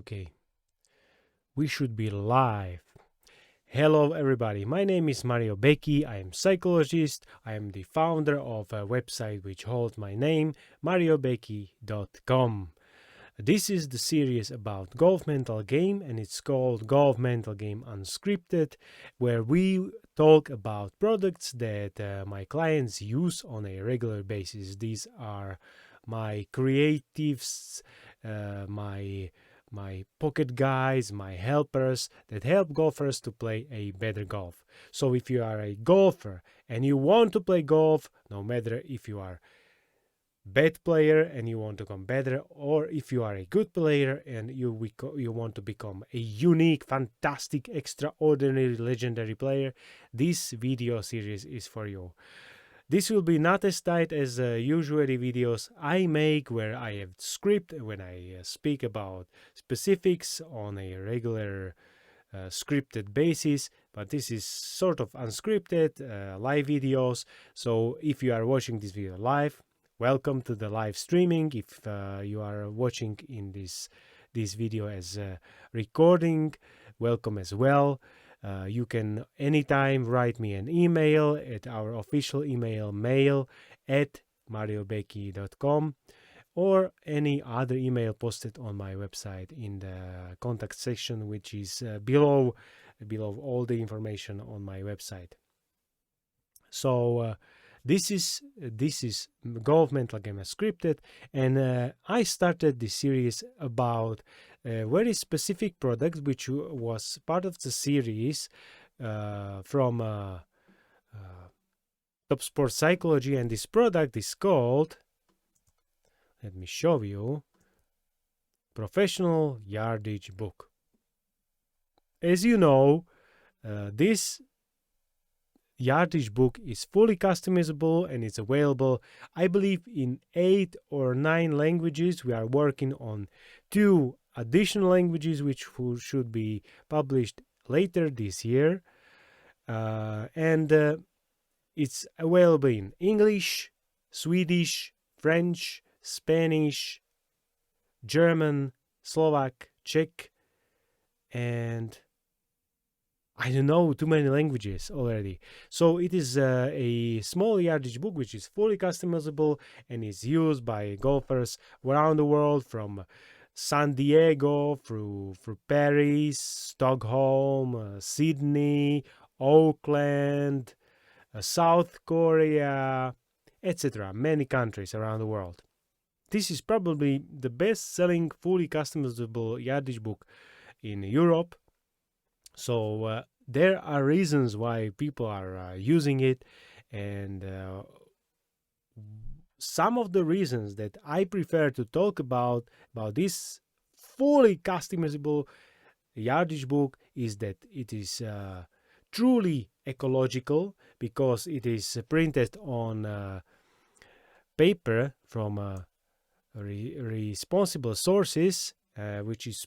Okay, we should be live. Hello everybody, my name is mariobeky, I am psychologist, I am the founder of a website which holds my name, mariobeky.com. This is the series about golf mental game and it's called Golf Mental Game Unscripted, where we talk about products that my clients use on a regular basis. These are my creatives, my pocket guys, my helpers that help golfers to play a better golf. So if you are a golfer and you want to play golf, no matter if you are bad player and you want to become better, or if you are a good player and you want to become a unique, fantastic, extraordinary, legendary player, this video series is for you. This will be not as tight as usually videos I make where I have script when I speak about specifics on a regular scripted basis, but this is sort of unscripted live videos. So if you are watching this video live, welcome to the live streaming. If you are watching in this video as a recording, welcome as well. You can anytime write me an email at our official email, mail@mariobeky.com, or any other email posted on my website in the contact section, which is below all the information on my website. So this is Golf Mental Game Unscripted, and I started this series about a very specific product which was part of the series from Top Sport Psychology, and this product is called, let me show you, Professional Yardage Book. As you know, this Yardage book is fully customizable and it's available, I believe, in 8 or 9 languages. We are working on 2 additional languages which should be published later this year, and it's available in English, Swedish, French, Spanish, German, Slovak, Czech, and I don't know, too many languages already. So it is a small yardage book which is fully customizable and is used by golfers around the world, from San Diego through Paris, Stockholm, Sydney, Auckland, South Korea, etc. Many countries around the world. This is probably the best-selling fully customizable yardage book in Europe. So there are reasons why people are using it, and some of the reasons that I prefer to talk about this fully customizable yardage book is that it is truly ecological, because it is printed on paper from responsible sources, which is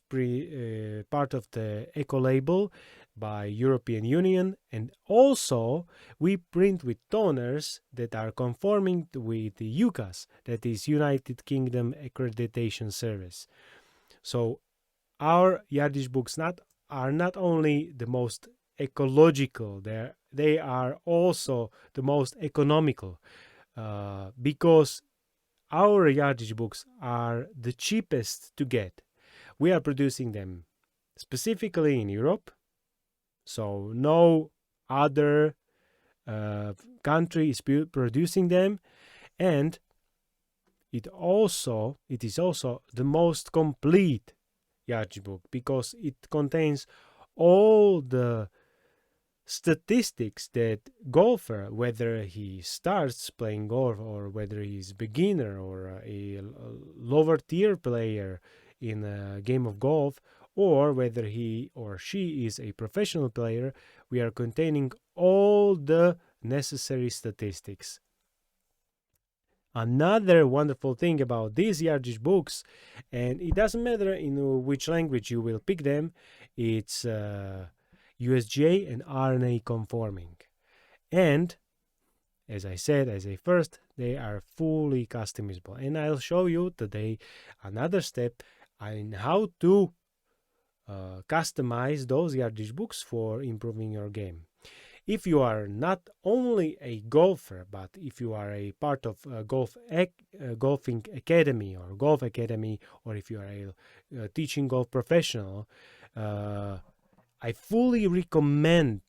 part of the eco-label by European Union, and also we print with toners that are conforming with the USGA, that is United Kingdom Accreditation Service. So our yardage books are not only the most ecological, they are also the most economical, because our yardage books are the cheapest to get. We are producing them specifically in Europe, so no other country is producing them, and it is also the most complete yardage book because it contains all the statistics that golfer, whether he starts playing golf or whether he's beginner or a lower tier player in a game of golf, or whether he or she is a professional player, we are containing all the necessary statistics. Another wonderful thing about these yardage books, and it doesn't matter in which language you will pick them, it's USGA and R&A Conforming. And as I said, as a first, they are fully customizable. And I'll show you today another step in how to customize those yardage books for improving your game. If you are not only a golfer, but if you are a part of a golfing academy or golf academy, or if you are a teaching golf professional, I fully recommend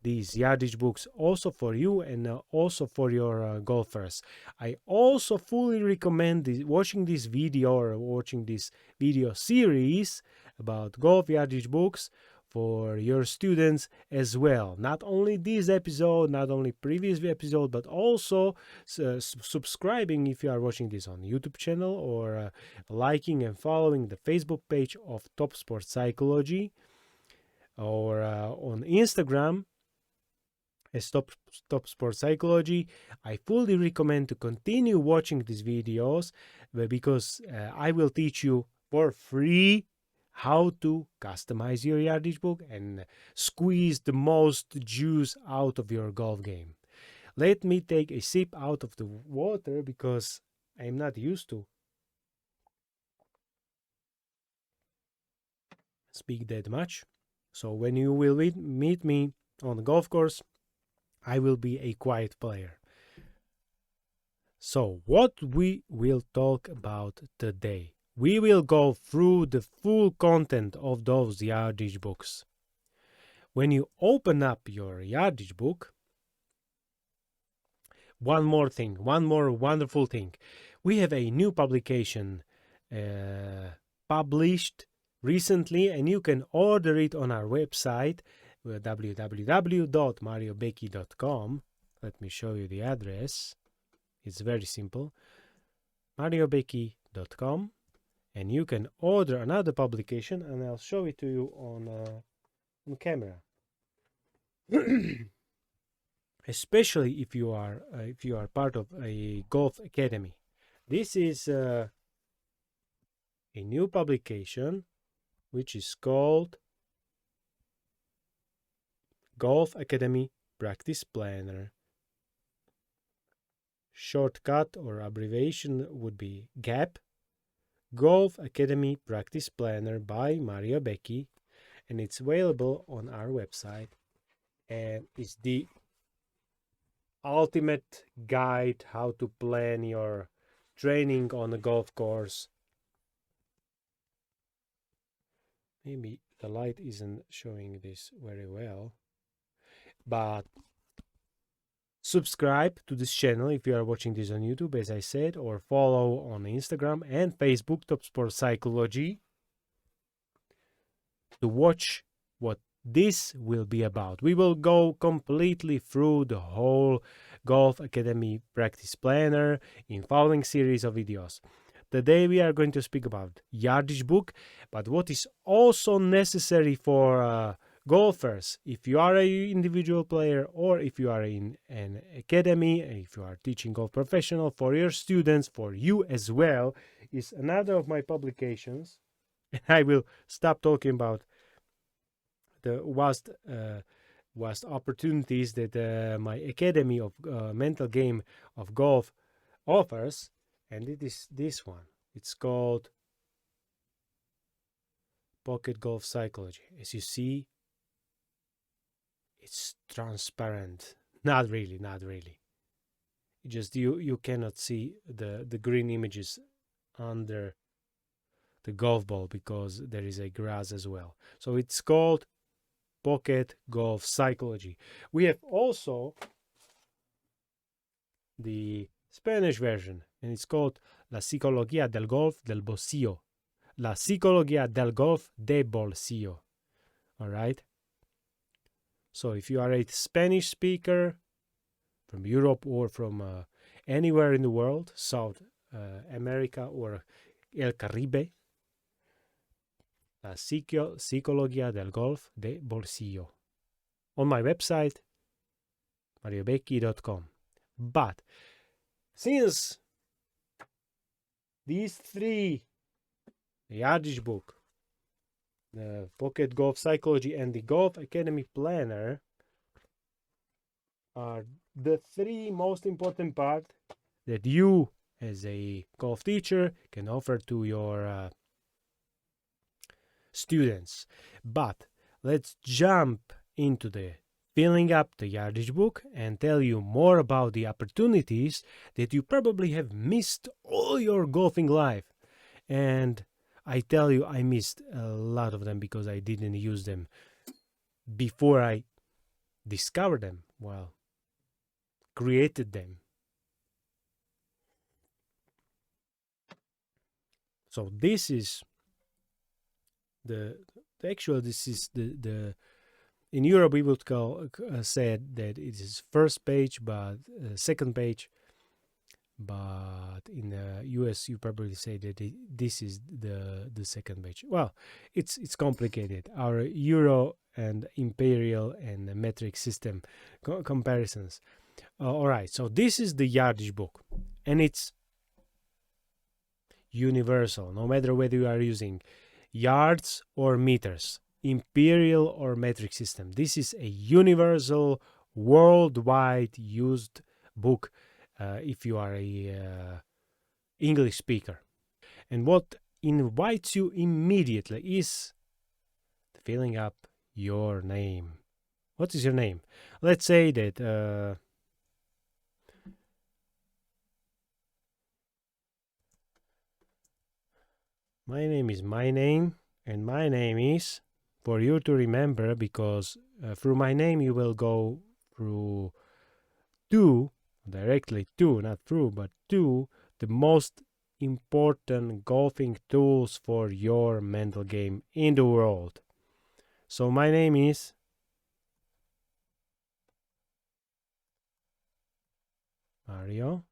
these yardage books also for you and also for your golfers. I also fully recommend watching this video or watching this video series about golf yardage books for your students as well. Not only this episode, not only previous episode, but also subscribing if you are watching this on YouTube channel, or liking and following the Facebook page of Top Sports Psychology, or on Instagram as Top Sports Psychology. I fully recommend to continue watching these videos because I will teach you for free how to customize your yardage book and squeeze the most juice out of your golf game. Let me take a sip out of the water because I'm not used to speak that much. So when you will meet me on the golf course, I will be a quiet player. So what we will talk about today? We will go through the full content of those yardage books. When you open up your yardage book, one more wonderful thing. We have a new publication published recently, and you can order it on our website, www.mariobeky.com. Let me show you the address. It's very simple. mariobeky.com. And you can order another publication, and I'll show it to you on camera. Especially if you are part of a golf academy. This is a new publication which is called Golf Academy Practice Planner. Shortcut or abbreviation would be GAP. Golf Academy Practice Planner by mariobeky, and it's available on our website, and it's the ultimate guide how to plan your training on a golf course. Maybe the light isn't showing this very well, but subscribe to this channel if you are watching this on YouTube, as I said, or follow on Instagram and Facebook, Top Sports Psychology, to watch what this will be about. We will go completely through the whole Golf Academy Practice Planner in following series of videos. Today we are going to speak about yardage book, but what is also necessary for golfers, if you are an individual player or if you are in an academy, if you are teaching golf professional, for your students, for you as well, is another of my publications. I will stop talking about the vast opportunities that my Academy of Mental Game of Golf offers, and it is this one. It's called Pocket Golf Psychology. As you see, it's transparent. Not really. Just you cannot see the green images under the golf ball because there is a grass as well. So it's called Pocket Golf Psychology. We have also the Spanish version, and it's called La Psicología del Golf del Bolsillo. La Psicología del Golf de Bolsillo. All right? So if you are a Spanish speaker from Europe or from anywhere in the world, South America or El Caribe, La Psicología del Golf de Bolsillo, on my website, mariobeky.com. But since these three, the Yardage book, the Pocket Golf Psychology, and the Golf Academy Planner, are the three most important parts that you, as a golf teacher, can offer to your students. But let's jump into the filling up the yardage book and tell you more about the opportunities that you probably have missed all your golfing life. And I tell you, I missed a lot of them because I didn't use them before I discovered them, well, created them. So this is this is the in Europe we would call said that it is first page, but second page. But in the US, you probably say that this is the second page. Well, it's complicated. Our euro and imperial and metric system comparisons. All right, so this is the yardage book, and it's universal, no matter whether you are using yards or meters, imperial or metric system. This is a universal, worldwide used book if you are a English speaker. And what invites you immediately is filling up your name. What is your name? Let's say that my name is my name, and my name is, for you to remember, because through my name you will go through directly to, not through, but to the most important golfing tools for your mental game in the world. So my name is Mario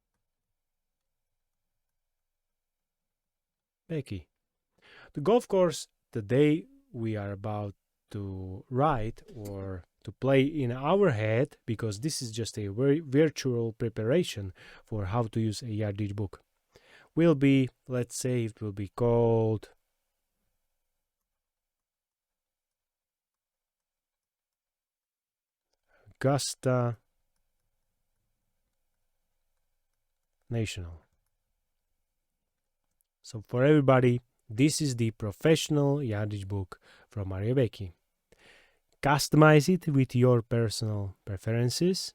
Becky. The golf course today we are about to write or to play in our head, because this is just a very virtual preparation for how to use a yardage book, will be, let's say it will be called Augusta National. So for everybody, this is the professional yardage book from mariobeky. Customize it with your personal preferences.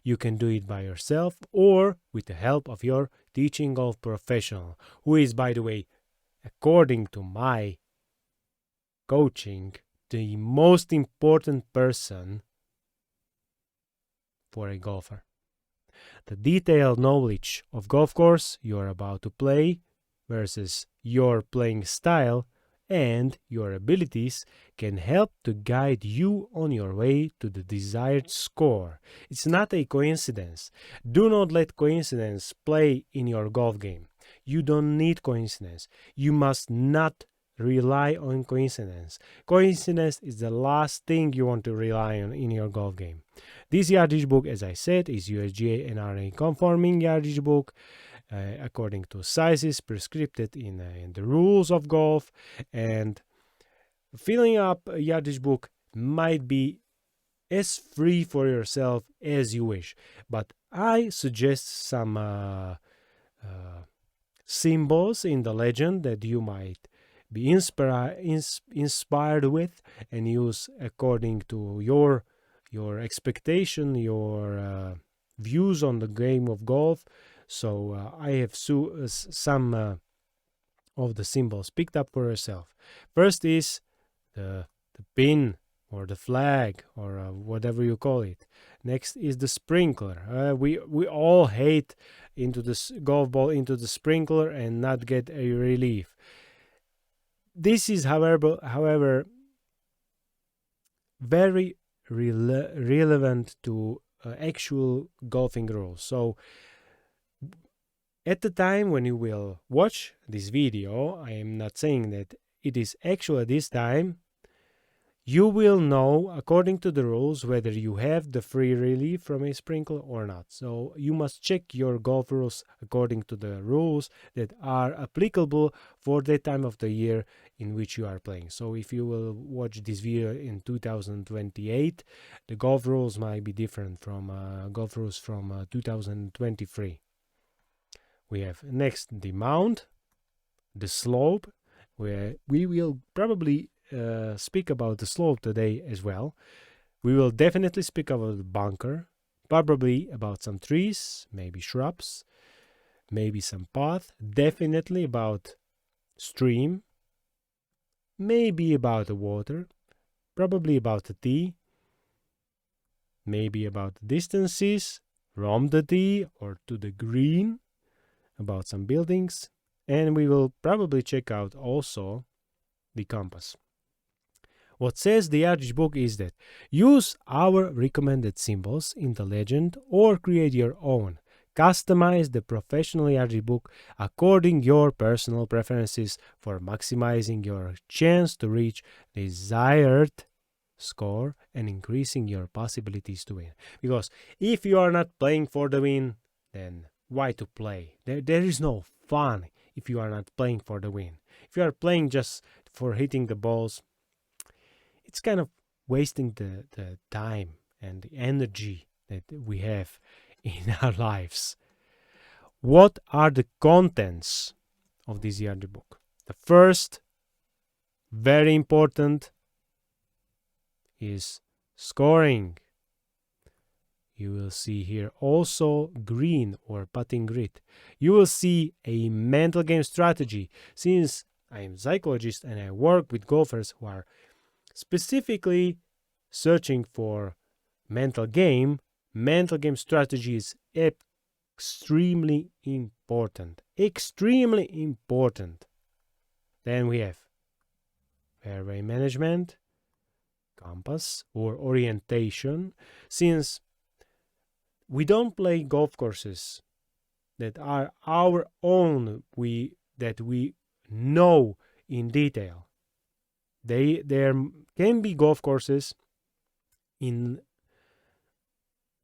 You can do it by yourself or with the help of your teaching golf professional, who is, by the way, according to my coaching, the most important person for a golfer. The detailed knowledge of golf course you are about to play versus your playing style and your abilities can help to guide you on your way to the desired score. It's not a coincidence. Do not let coincidence play in your golf game. You don't need coincidence. You must not rely on coincidence. Coincidence is the last thing you want to rely on in your golf game. This yardage book, as I said, is USGA and R&A Conforming yardage book. According to sizes prescribed in the rules of golf, and filling up a yardage book might be as free for yourself as you wish, but I suggest some symbols in the legend that you might be inspired with and use according to your expectation, your views on the game of golf. So I have some of the symbols picked up for yourself. First is the pin or the flag or whatever you call it. Next is the sprinkler. We all hate into this golf ball into the sprinkler and not get a relief. This is, however, very relevant to actual golfing rules. So at the time when you will watch this video, I am not saying that it is actual this time, you will know according to the rules whether you have the free relief from a sprinkler or not. So you must check your golf rules according to the rules that are applicable for that time of the year in which you are playing. So if you will watch this video in 2028, the golf rules might be different from golf rules from 2023. We have next the mount, the slope, where we will probably speak about the slope today as well. We will definitely speak about the bunker, probably about some trees, maybe shrubs, maybe some path, definitely about stream, maybe about the water, probably about the tee, maybe about the distances from the tee or to the green, about some buildings, and we will probably check out also the compass. What says the Yardage book is that use our recommended symbols in the legend or create your own. Customize the professional Yardage book according your personal preferences for maximizing your chance to reach desired score and increasing your possibilities to win. Because if you are not playing for the win, then why to play? There is no fun if you are not playing for the win. If you are playing just for hitting the balls, it's kind of wasting the time and the energy that we have in our lives. What are the contents of this Yardage book? The first, very important, is scoring. You will see here also green or putting grid. You will see a mental game strategy. Since I am a psychologist and I work with golfers who are specifically searching for mental game strategy is extremely important. Extremely important. Then we have fairway management, compass or orientation. Since we don't play golf courses that are our own, that we know in detail. There can be golf courses on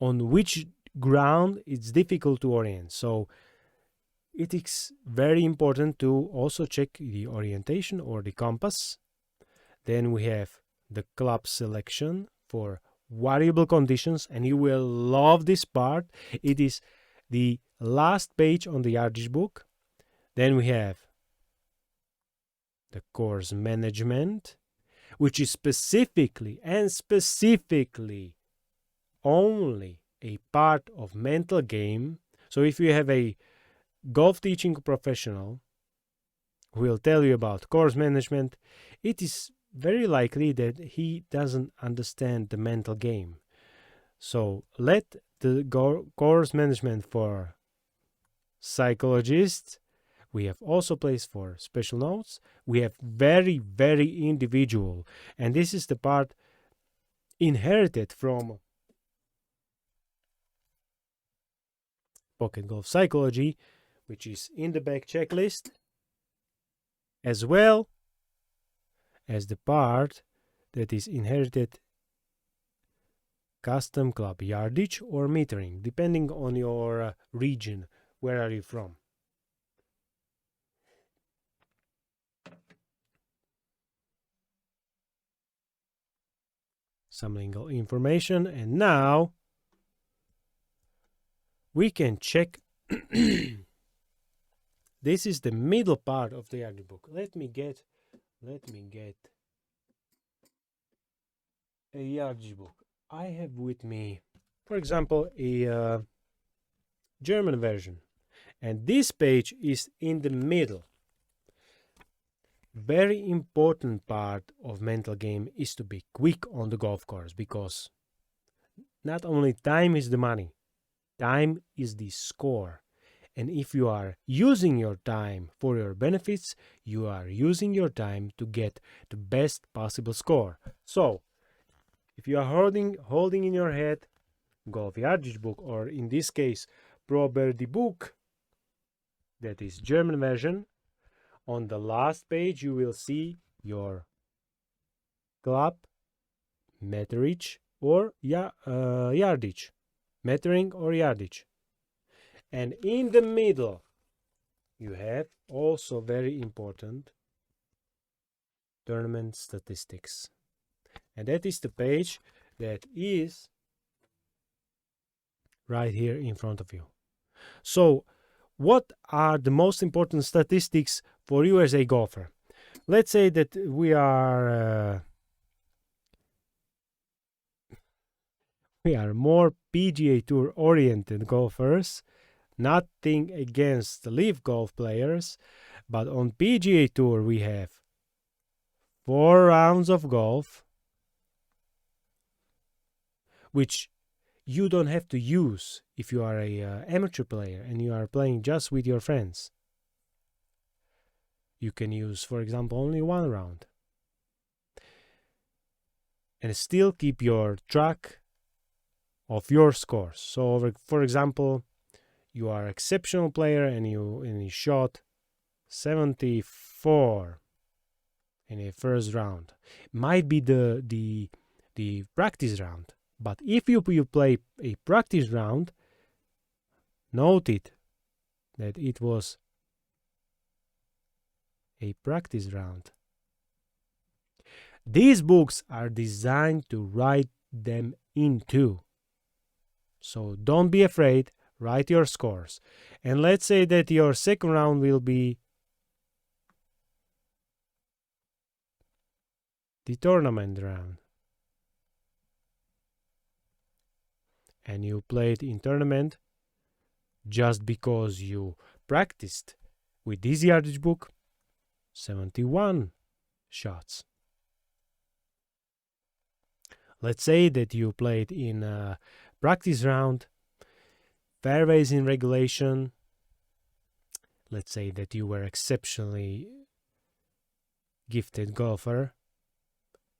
which ground it's difficult to orient. So it is very important to also check the orientation or the compass. Then we have the club selection for variable conditions, and you will love this part. It is the last page on the Yardage book. Then we have the course management, which is specifically only a part of mental game. So if you have a golf teaching professional who will tell you about course management, it is very likely that he doesn't understand the mental game. So let the course management for psychologists. We have also place for special notes. We have very, very individual. And this is the part inherited from Pocket Golf Psychology, which is in the back checklist, as well as the part that is inherited custom club yardage or metering, depending on your region. Where are you from? Some legal information, and now we can check. This is the middle part of the Yardage book. Let me get a Yardage book. I have with me, for example, a German version, and this page is in the middle. Very important part of mental game is to be quick on the golf course, because not only time is the money, time is the score. And if you are using your time for your benefits, you are using your time to get the best possible score. So, if you are holding in your head Golf Yardage book, or in this case, Pro Birdie book, that is German version, on the last page you will see your club, meterage, or yardage, metering or yardage. And in the middle you have also very important tournament statistics. And that is the page that is right here in front of you. So what are the most important statistics for you as a golfer? let's say that we are more PGA Tour oriented golfers. Nothing against the Leaf golf players, but on PGA Tour we have 4 rounds of golf, which you don't have to use if you are a amateur player and you are playing just with your friends. You can use, for example, only 1 round and still keep your track of your scores. So, for example, you are an exceptional player and you shot 74 in a first round. Might be the practice round, but if you play a practice round, note it that it was a practice round. These books are designed to write them into. So don't be afraid, write your scores. And let's say that your second round will be the tournament round. And you played in tournament just because you practiced with this yardage book, 71 shots. Let's say that you played in a practice round, fairways in regulation. Let's say that you were exceptionally gifted golfer,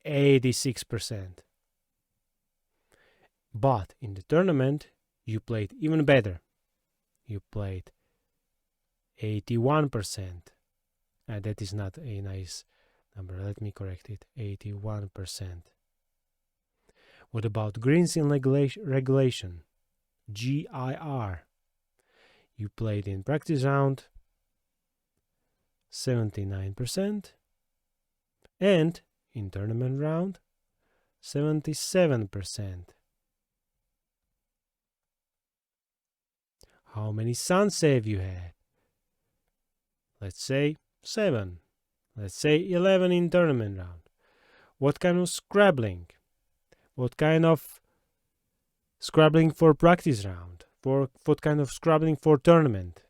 86%. But in the tournament, you played even better. You played 81%. And that is not a nice number. Let me correct it. 81%. What about greens in regulation? GIR. You played in practice round 79%. And in tournament round 77%. How many sun save you had? Let's say 7. Let's say 11 in tournament round. What kind of scrabbling? What kind of scrabbling for practice round? What kind of scrabbling for tournament?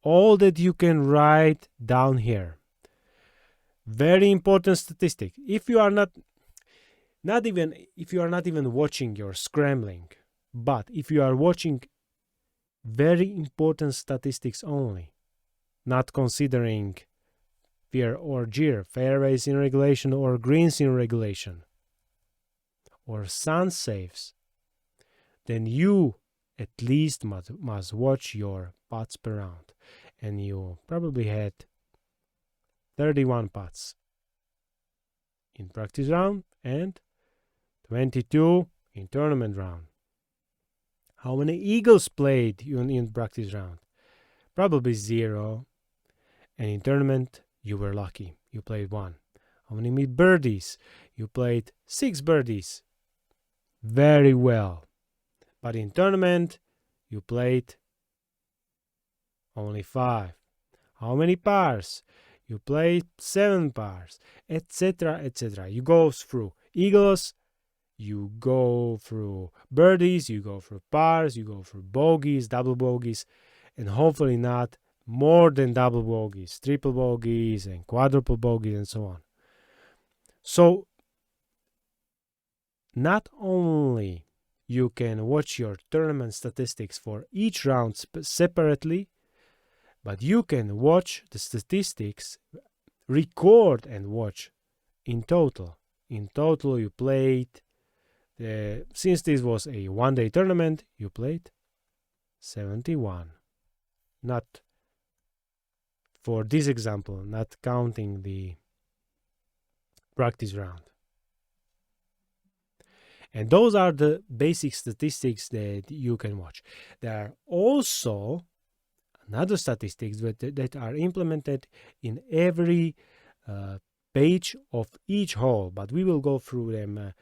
All that you can write down here. Very important statistic. If you are not even watching your scrambling, but if you are watching very important statistics only, not considering fear or jeer, fairways in regulation or greens in regulation, or sun saves, then you at least must watch your putts per round. And you probably had 31 putts in practice round and 22 in tournament round. How many eagles played in practice round? Probably 0. And in tournament, you were lucky. You played 1. How many birdies? You played 6 birdies. Very well. But in tournament, you played only 5. How many pars? You played 7 pars, etc., etc. You go through eagles, you go through birdies, you go through pars, you go through bogeys, double bogeys, and hopefully not more than double bogeys, triple bogeys, and quadruple bogeys, and so on. So, not only you can watch your tournament statistics for each round separately, but you can watch the statistics, record and watch in total. In total, you played, since this was a one-day tournament, you played 71. Not, for this example, not counting the practice round. And those are the basic statistics that you can watch. There are also another statistics that are implemented in every page of each hole, but we will go through them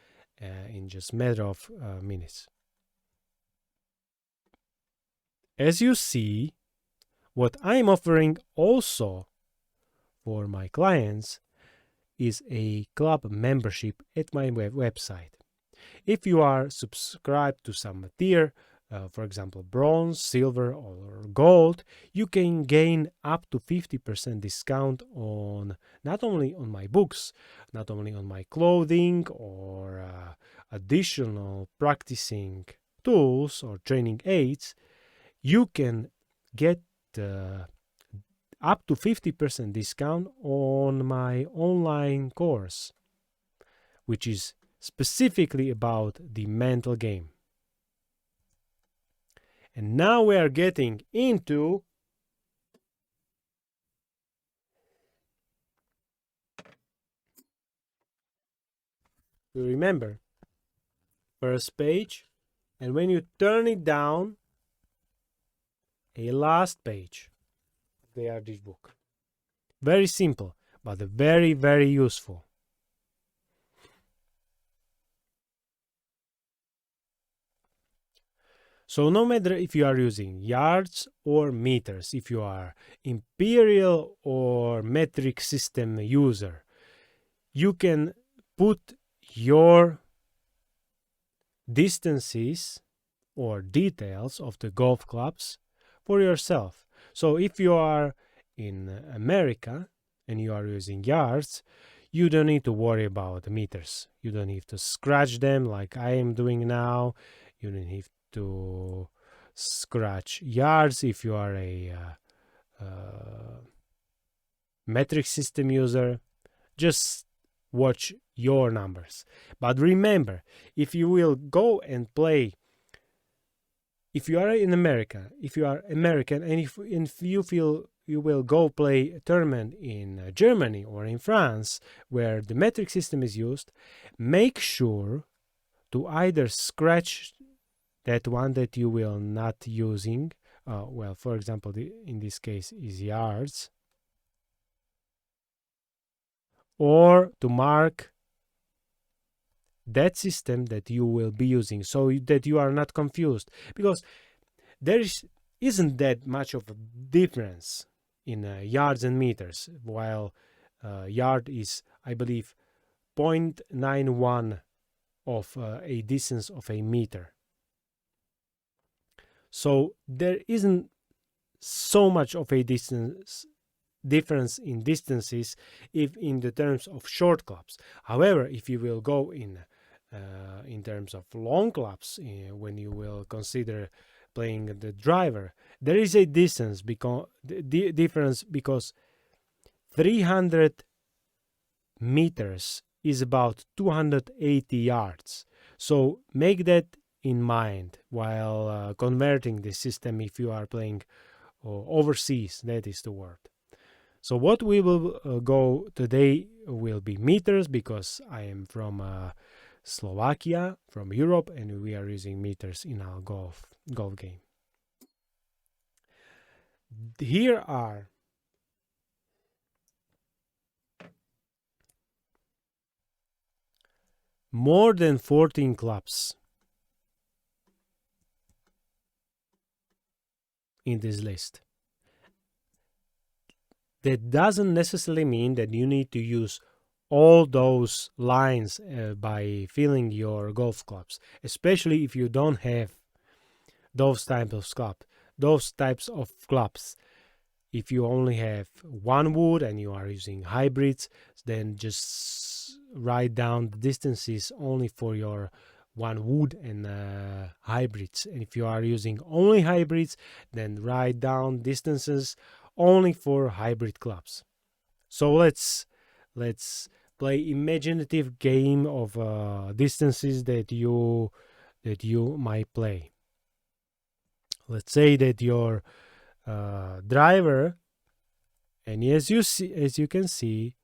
in just a matter of minutes. As you see, what I'm offering also for my clients is a club membership at my website. If you are subscribed to some tier, for example bronze, silver or gold, you can gain up to 50% discount on not only on my books, not only on my clothing or additional practicing tools or training aids. You can get up to 50% discount on my online course, which is specifically about the mental game. And now we are getting into remember, first page, and when you turn it down, a last page of the Yardage book. Very simple, but very, very useful. So no matter if you are using yards or meters, if you are imperial or metric system user, you can put your distances or details of the golf clubs for yourself. So if you are in America and you are using yards, you don't need to worry about meters. You don't need to scratch them like I am doing now. You don't need to scratch yards if you are a metric system user. Just watch your numbers. But remember, if you will go and play, if you are in America, if you are American, and if you feel you will go play a tournament in Germany or in France where the metric system is used, make sure to either scratch that one that you will not using, well, for example, in this case is yards, or to mark that system that you will be using so that you are not confused, because there isn't that much of a difference in yards and meters, while yard is, I believe, 0.91 of a distance of a meter. So there isn't so much of a difference in distances if in the terms of short clubs. However, if you will go in terms of long clubs, when you will consider playing the driver, there is a difference because 300 meters is about 280 yards. So make that in mind while converting the system if you are playing overseas, that is the word. So what we will go today will be meters, because I am from Slovakia, from Europe, and we are using meters in our golf game. Here are more than 14 clubs in this list. That doesn't necessarily mean that you need to use all those lines by filling your golf clubs, especially if you don't have those types of clubs. If you only have one wood and you are using hybrids, then just write down the distances only for your one wood and hybrids. And if you are using only hybrids, then write down distances only for hybrid clubs. So let's play imaginative game of distances that you might play. Let's say that your driver, and as you can see,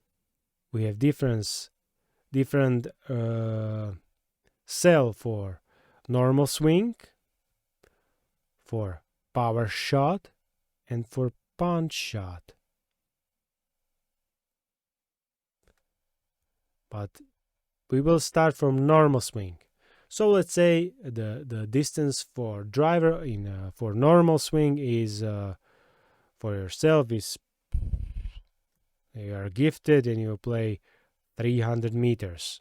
we have different cell for normal swing, for power shot, and for punch shot. But we will start from normal swing. So let's say the distance for driver for normal swing is for yourself is, you are gifted and you play 300 meters.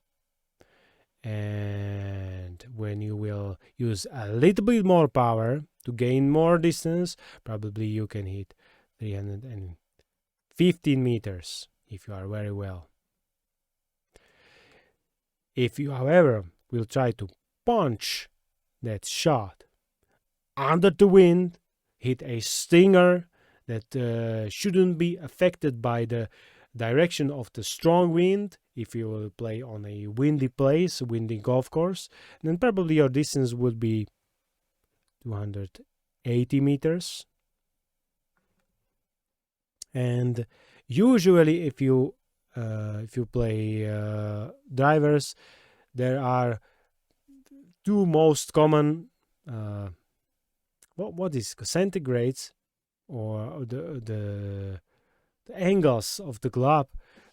And when you will use a little bit more power to gain more distance, probably you can hit 315 meters if you are very well. If you, however, will try to punch that shot under the wind, hit a stinger that shouldn't be affected by the direction of the strong wind, if you will play on a windy place, windy golf course, then probably your distance would be 280 meters. And usually if you play drivers, there are two most common what is centigrades, or the angles of the club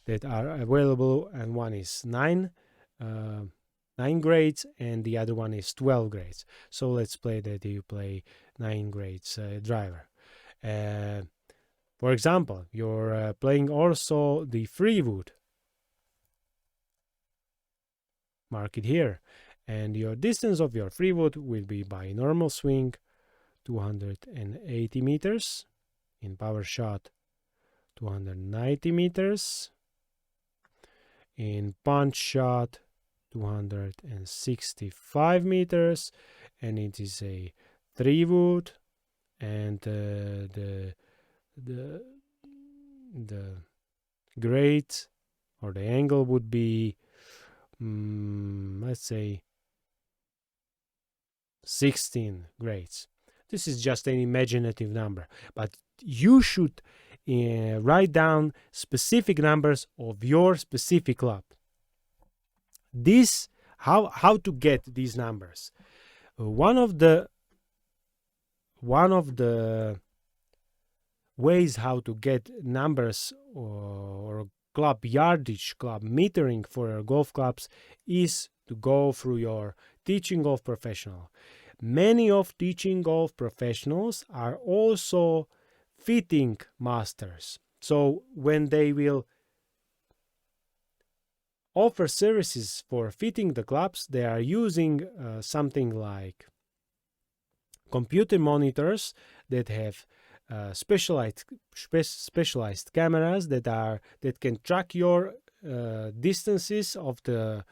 that are available, and one is 9 grades and the other one is 12 grades. So let's play that you play 9 grades driver. For example, you're playing also the freewood. Mark it here. And your distance of your freewood will be by normal swing 280 meters, in power shot 290 meters, in punch shot 265 meters, and it is a 3-wood, and the grade or the angle would be let's say 16 grades. This is just an imaginative number, but you should write down specific numbers of your specific club. This, how to get these numbers. One of the ways how to get numbers or club yardage, club metering for your golf clubs is to go through your teaching golf professional. Many of teaching golf professionals are also fitting masters. So when they will offer services for fitting the clubs, they are using something like computer monitors that have specialized cameras that can track your distances of the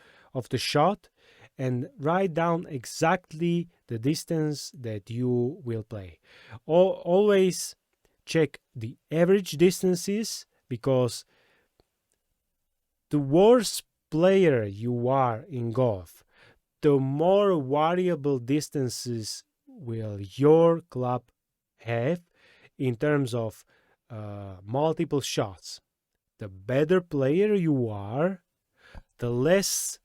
shot and write down exactly the distance that you will play. Always check the average distances, because the worse player you are in golf, the more variable distances will your club have in terms of multiple shots. The better player you are, the less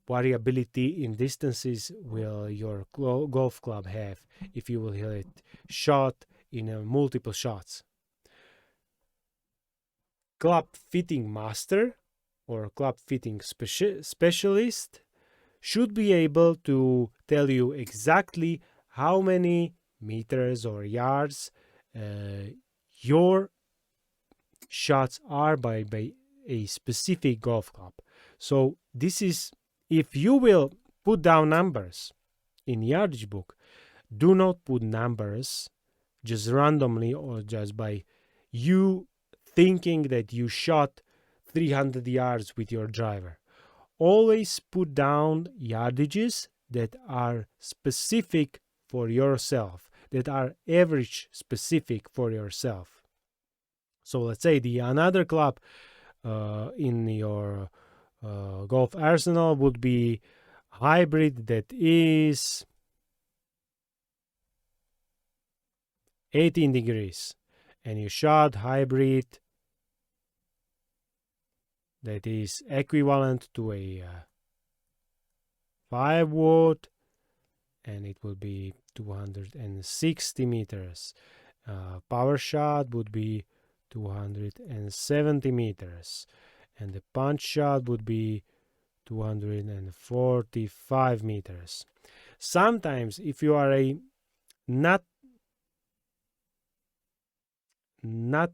variability in distances will your golf club have if you will hit shot in multiple shots. Club fitting master or club fitting specialist should be able to tell you exactly how many meters or yards your shots are by a specific golf club. So this is, if you will put down numbers in yardage book, do not put numbers just randomly or just by you thinking that you shot 300 yards with your driver. Always put down yardages that are specific for yourself, that are average specific for yourself. So let's say another club in your golf arsenal would be hybrid that is 18 degrees, and you shot hybrid that is equivalent to a 5-wood, and it will be 260 meters. Power shot would be 270 meters, and the punch shot would be 245 meters. Sometimes if you are a not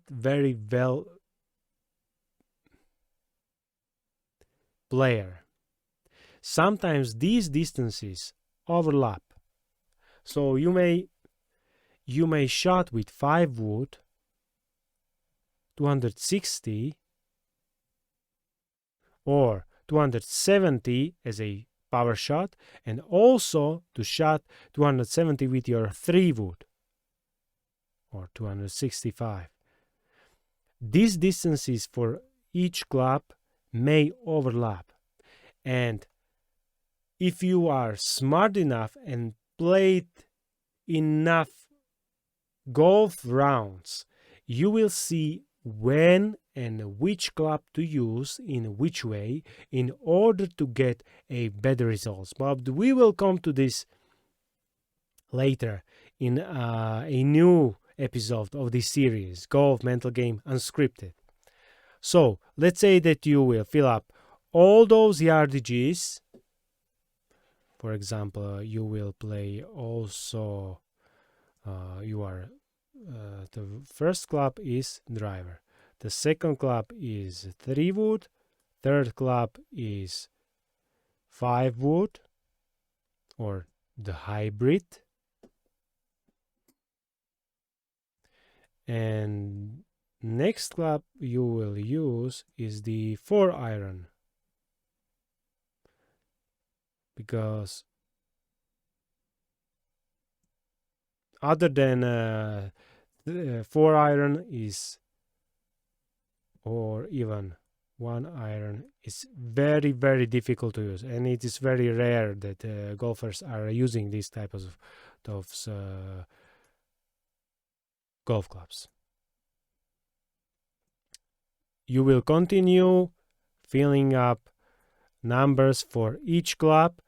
very well player. Sometimes these distances overlap. So you may shot with 5 wood 260 or 270 as a power shot, and also to shot 270 with your 3 wood or 265. These distances for each club may overlap, and if you are smart enough and played enough golf rounds, you will see when and which club to use in which way in order to get a better results. But we will come to this later in a new episode of this series, Golf Mental Game Unscripted. So let's say that you will fill up all those yardages. For example, you will play also, the first club is driver. The second club is 3 wood. Third club is 5 wood or the hybrid. And next club you will use is the 4-iron, because other than 4-iron is, or even 1-iron, is very, very difficult to use, and it is very rare that golfers are using these types of golf clubs. You will continue filling up numbers for each club.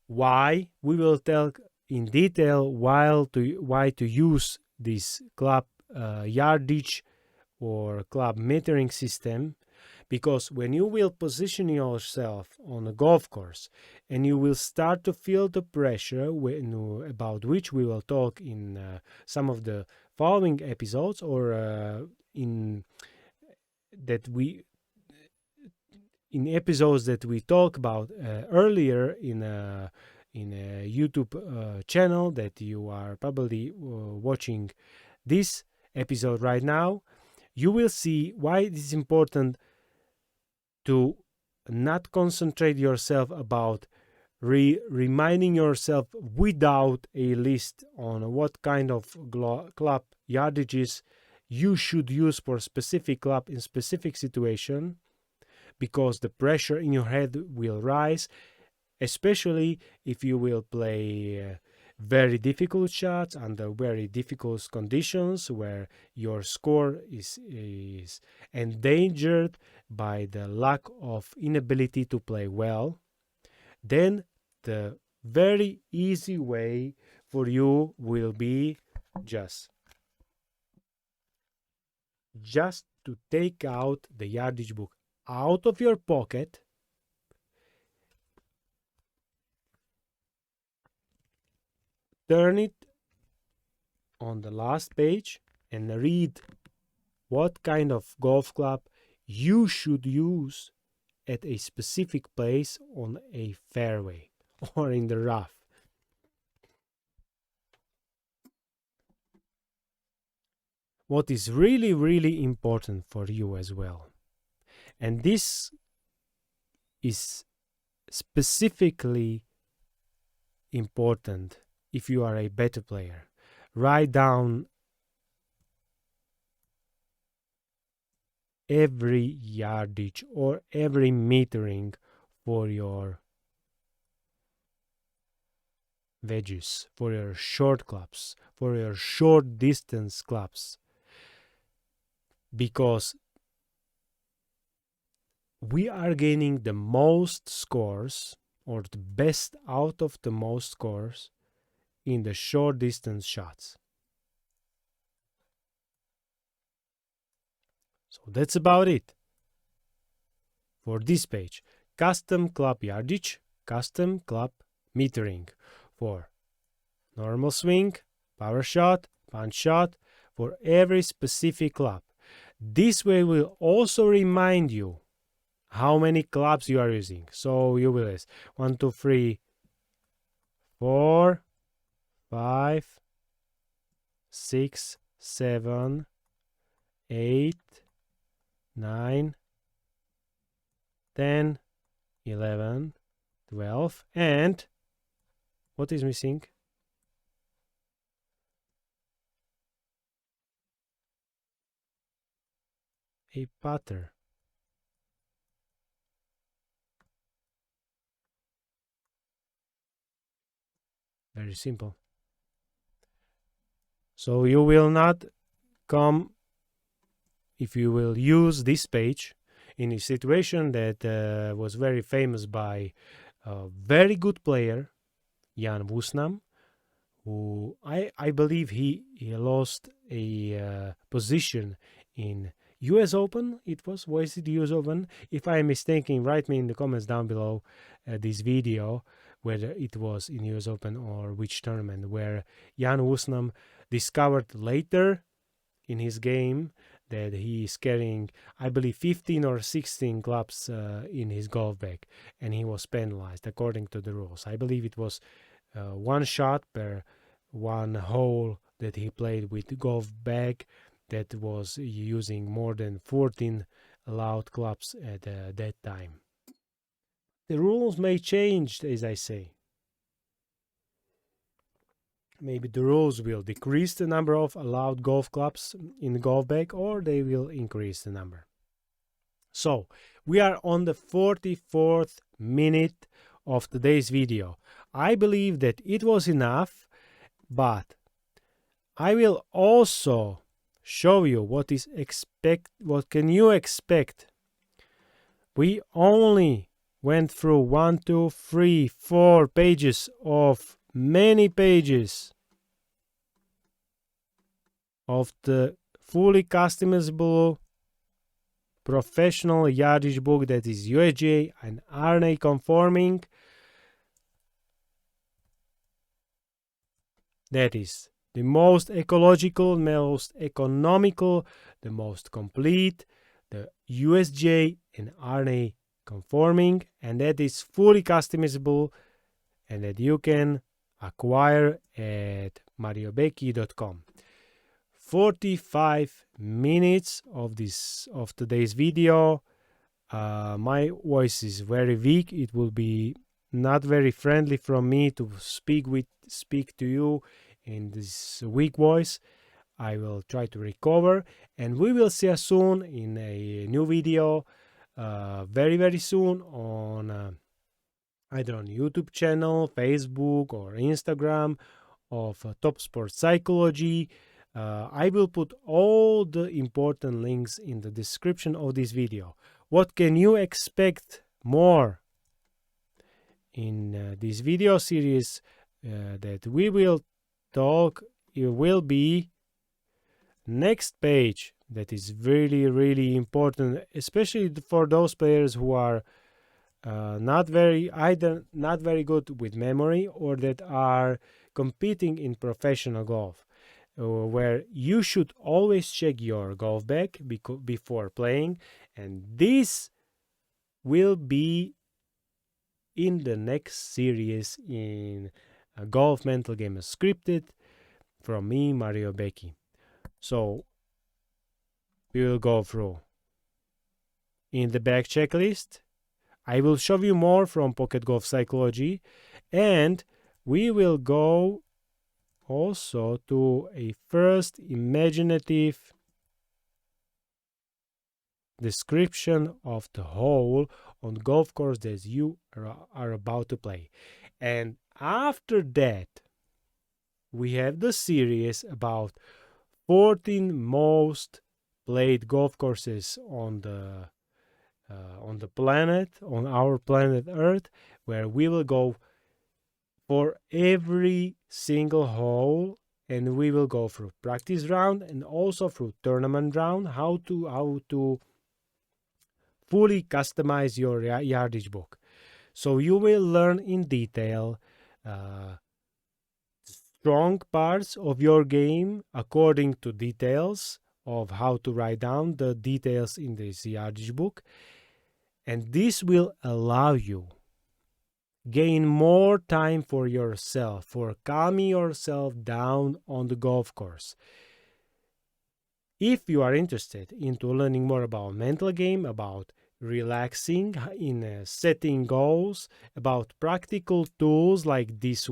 Why? We will tell in detail why to use this club yardage or club metering system, because when you will position yourself on a golf course and you will start to feel the pressure about which we will talk in some of the following episodes, or in episodes that we talked about earlier in a YouTube channel that you are probably watching this episode right now, you will see why it is important to not concentrate yourself about reminding yourself without a list on what kind of club yardages you should use for a specific club in specific situation, because the pressure in your head will rise, especially if you will play very difficult shots under very difficult conditions where your score is endangered by the lack of inability to play well. Then the very easy way for you will be just to take out the yardage book out of your pocket, turn it on the last page, and read what kind of golf club you should use at a specific place on a fairway or in the rough. What is really, really important for you as well, and this is specifically important if you are a better player, write down every yardage or every metering for your wedges, for your short clubs, for your short distance clubs, because we are gaining the most scores, or the best out of the most scores, in the short distance shots. So that's about it for this page. Custom club yardage, custom club metering for normal swing, power shot, punch shot, for every specific club. This way will also remind you how many clubs you are using. So you will list 1, 2, 3, 4, 5, 6, 7, 8, 9, 10, 11, 12, and what is missing? A putter. Very simple. So you will not come, if you will use this page in a situation that was very famous by a very good player, Jan Wusnam, who I believe he lost a position in US Open. Was it US Open? If I am mistaken, write me in the comments down below this video whether it was in US Open or which tournament, where Jan Wusnam discovered later in his game that he is carrying, I believe, 15 or 16 clubs in his golf bag, and he was penalized according to the rules. I believe it was one shot per one hole that he played with the golf bag that was using more than 14 allowed clubs at that time. The rules may change, as I say. Maybe the rules will decrease the number of allowed golf clubs in the golf bag, or they will increase the number. So, we are on the 44th minute of today's video. I believe that it was enough, but I will also show you what can you expect. We only went through 1, 2, 3, 4 pages of many pages of the fully customizable professional yardage book that is USGA and R&A Conforming. That is the most ecological, most economical, the most complete, the USGA and R&A Conforming, and that is fully customizable and that you can acquire at mariobeky.com. 45 minutes of today's video. My voice is very weak. It will be not very friendly from me to speak to you in this weak voice. I will try to recover, and we will see us soon in a new video, very, very soon on either on YouTube channel, Facebook, or Instagram of Top Sport Psychology. I will put all the important links in the description of this video. What can you expect more in this video series that we will talk? It will be next page that is really, really important, especially for those players who are not very good with memory, or that are competing in professional golf, where you should always check your golf bag before playing, and this will be in the next series in Golf Mental Game Scripted from me, mariobeky. So we will go through in the back checklist. I will show you more from Pocket Golf Psychology, and we will go also to a first imaginative description of the hole on golf course that you are about to play. And after that, we have the series about 14 most played golf courses on the planet, on our planet Earth, where we will go for every single hole, and we will go through practice round and also through tournament round, how to fully customize your yardage book. So you will learn in detail strong parts of your game according to details of how to write down the details in this yardage book. And this will allow you gain more time for yourself, for calming yourself down on the golf course. If you are interested into learning more about mental game, about relaxing in setting goals, about practical tools like this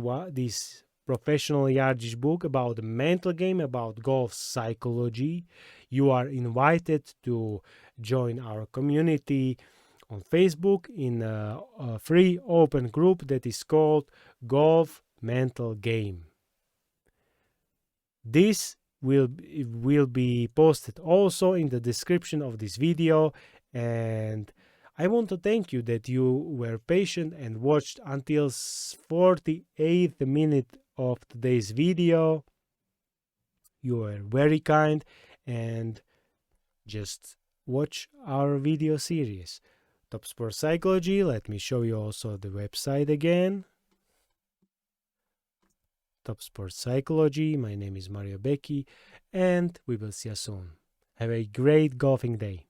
professional Yardage book about the mental game, about golf psychology, you are invited to join our community on Facebook in a free open group that is called Golf Mental Game. This will be posted also in the description of this video, and I want to thank you that you were patient and watched until 48th minute of today's video. You are very kind, and just watch our video series. Top Sport Psychology. Let me show you also the website again. Top Sport Psychology. My name is mariobeky, and we will see you soon. Have a great golfing day.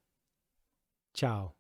Ciao.